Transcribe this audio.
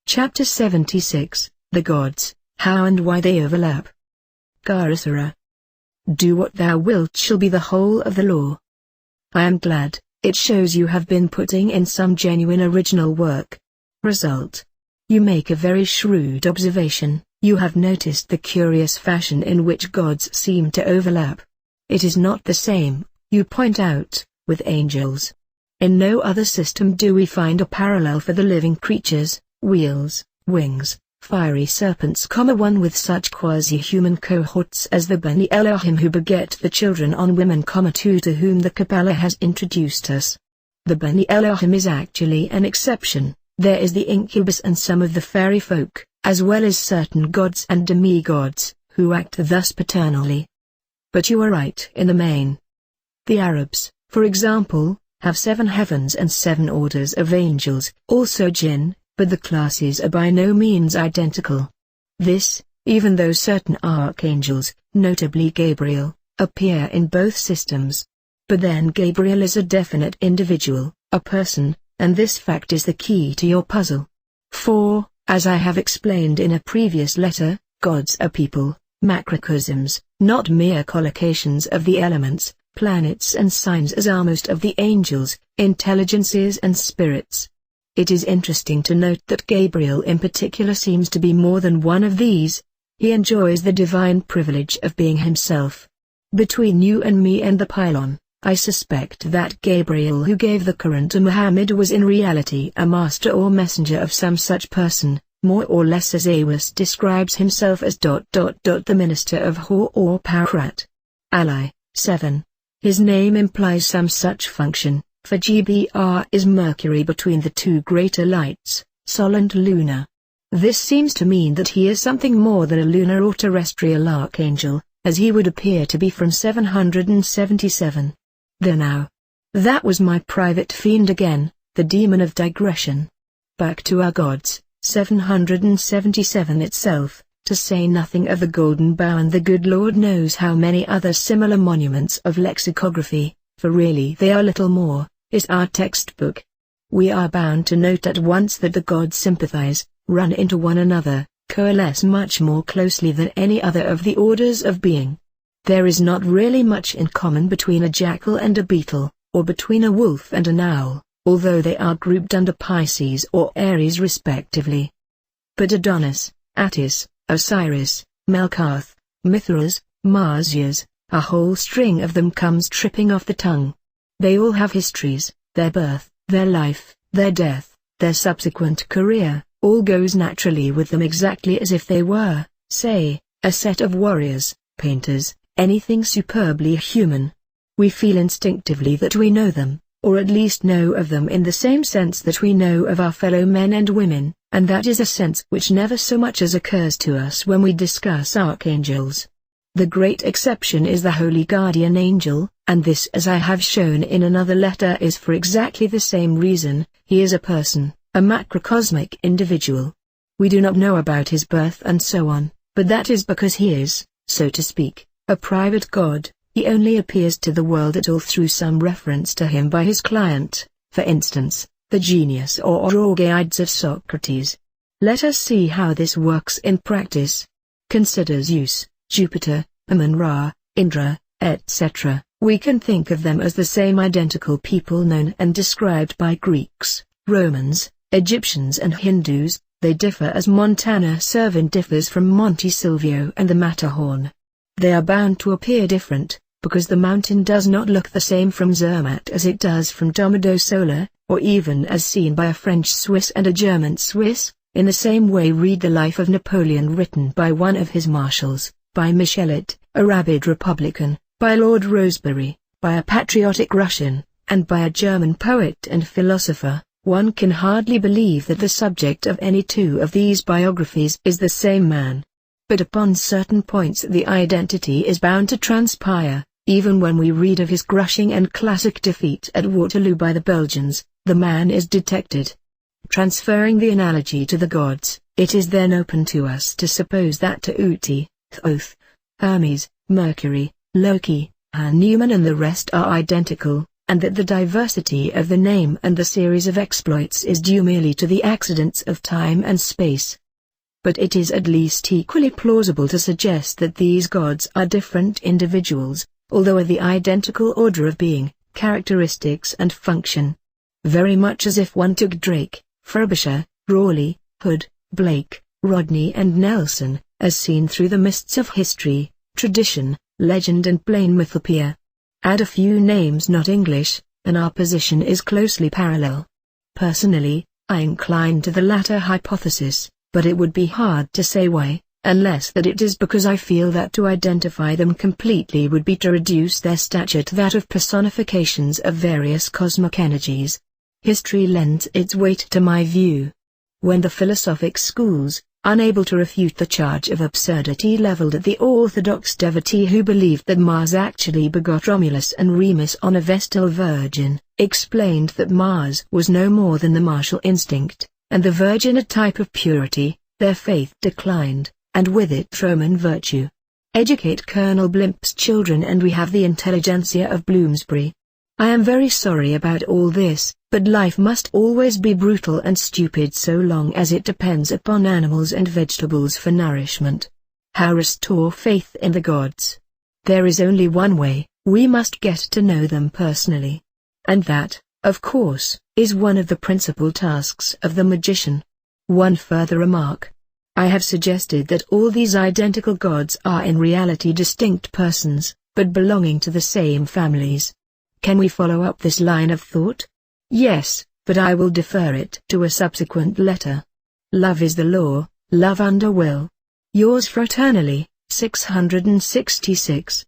Chapter 76, The Gods, How and Why They Overlap. Garasara. Do what thou wilt shall be the whole of the law. I am glad, it shows you have been putting in some genuine original work. Result. You make a very shrewd observation, you have noticed the curious fashion in which gods seem to overlap. It is not the same, you point out, with angels. In no other system do we find a parallel for the living creatures, wheels, wings, fiery serpents, one with such quasi-human cohorts as the Bani Elohim who beget the children on women, two to whom the Kabbalah has introduced us. The Bani Elohim is actually an exception. There is the incubus and some of the fairy folk, as well as certain gods and demigods, who act thus paternally. But you are right in the main. The Arabs, for example, have 7 heavens and 7 orders of angels, also jinn, but the classes are by no means identical. This, even though certain archangels, notably Gabriel, appear in both systems. But then Gabriel is a definite individual, a person, and this fact is the key to your puzzle. For, as I have explained in a previous letter, gods are people, macrocosms, not mere collocations of the elements, planets and signs as are most of the angels, intelligences and spirits. It is interesting to note that Gabriel in particular seems to be more than one of these. He enjoys the divine privilege of being himself. Between you and me and the pylon, I suspect that Gabriel who gave the Quran to Muhammad was in reality a master or messenger of some such person, more or less as Awis describes himself as ... the minister of Hor or Parat. Ally, 7. His name implies some such function, for GBR is Mercury between the 2 greater lights, Sol and Luna. This seems to mean that he is something more than a lunar or terrestrial archangel, as he would appear to be from 777. There now. That was my private fiend again, the demon of digression. Back to our gods, 777 itself, to say nothing of the Golden Bough and the good Lord knows how many other similar monuments of lexicography, for really they are little more, is our textbook. We are bound to note at once that the gods sympathize, run into one another, coalesce much more closely than any other of the orders of being. There is not really much in common between a jackal and a beetle, or between a wolf and an owl, although they are grouped under Pisces or Aries respectively. But Adonis, Attis, Osiris, Melkarth, Mithras, Marsyas, a whole string of them comes tripping off the tongue. They all have histories, their birth, their life, their death, their subsequent career, all goes naturally with them exactly as if they were, say, a set of warriors, painters, anything superbly human. We feel instinctively that we know them, or at least know of them in the same sense that we know of our fellow men and women, and that is a sense which never so much as occurs to us when we discuss archangels. The great exception is the holy guardian angel, and this, as I have shown in another letter, is for exactly the same reason. He is a person, a macrocosmic individual. We do not know about his birth and so on, but that is because he is, so to speak, a private god. He only appears to the world at all through some reference to him by his client, for instance, the genius or Orgaides of Socrates. Let us see how this works in practice. Consider Zeus, Jupiter, Amun-Ra, Indra, etc. We can think of them as the same identical people known and described by Greeks, Romans, Egyptians and Hindus. They differ as Montana Servin differs from Monte Silvio and the Matterhorn. They are bound to appear different, because the mountain does not look the same from Zermatt as it does from Domodossola, or even as seen by a French Swiss and a German Swiss. In the same way read the life of Napoleon written by one of his marshals, by Michelet, a rabid Republican, by Lord Rosebery, by a patriotic Russian, and by a German poet and philosopher. One can hardly believe that the subject of any 2 of these biographies is the same man. But upon certain points the identity is bound to transpire. Even when we read of his crushing and classic defeat at Waterloo by the Belgians, the man is detected. Transferring the analogy to the gods, it is then open to us to suppose that Tahuti, Thoth, Hermes, Mercury, Loki, Hanuman and the rest are identical, and that the diversity of the name and the series of exploits is due merely to the accidents of time and space. But it is at least equally plausible to suggest that these gods are different individuals, although of the identical order of being, characteristics and function. Very much as if one took Drake, Frobisher, Raleigh, Hood, Blake, Rodney and Nelson, as seen through the mists of history, tradition, legend and plain mythopoeia. Add a few names not English, and our position is closely parallel. Personally, I incline to the latter hypothesis, but it would be hard to say why, unless that it is because I feel that to identify them completely would be to reduce their stature to that of personifications of various cosmic energies. History lends its weight to my view. When the philosophic schools, unable to refute the charge of absurdity leveled at the orthodox devotee who believed that Mars actually begot Romulus and Remus on a Vestal Virgin, explained that Mars was no more than the martial instinct, and the Virgin a type of purity, their faith declined, and with it Roman virtue. Educate Colonel Blimp's children and we have the intelligentsia of Bloomsbury. I am very sorry about all this, but life must always be brutal and stupid so long as it depends upon animals and vegetables for nourishment. How restore faith in the gods? There is only one way: we must get to know them personally. And that, of course, is one of the principal tasks of the magician. One further remark. I have suggested that all these identical gods are in reality distinct persons, but belonging to the same families. Can we follow up this line of thought? Yes, but I will defer it to a subsequent letter. Love is the law, love under will. Yours fraternally, 666.